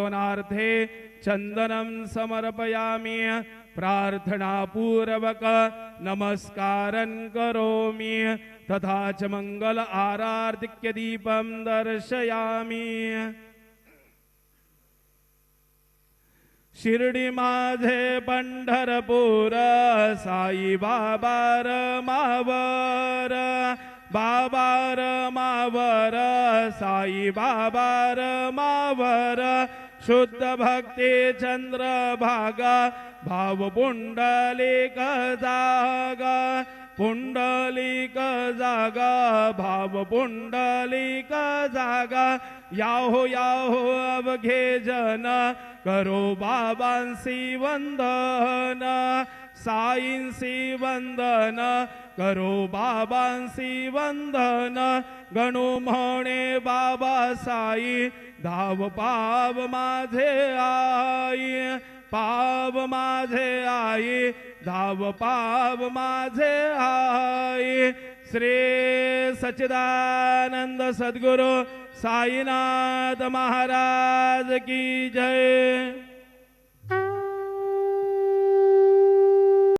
नार्थे चंदनं समर्पयामि प्रार्थना पूर्वक नमस्कारं करोमि तथा च मंगल आराधिक्य दीपं दर्शयामि। शिर्डी माझे पंढरपूर साई बाबा रमावर बाबा रमावर साई बाबा रमावर शुद्ध भक्ती चंद्रभागा भाव पुंडलिक जागा पुंडलिक जागा भाव पुंडलिक जागा याहो याहो अवघे जन करो बाबांसी वंदन साईंसी वंदन करो बाबांसी वंदन गणू म्हणे बाबा साई धाव पाव माझे आई पाव माझे आई धाव पाव माझे आई। श्री सच्चिदानंद सद्गुरु साईनाथ महाराज की जय।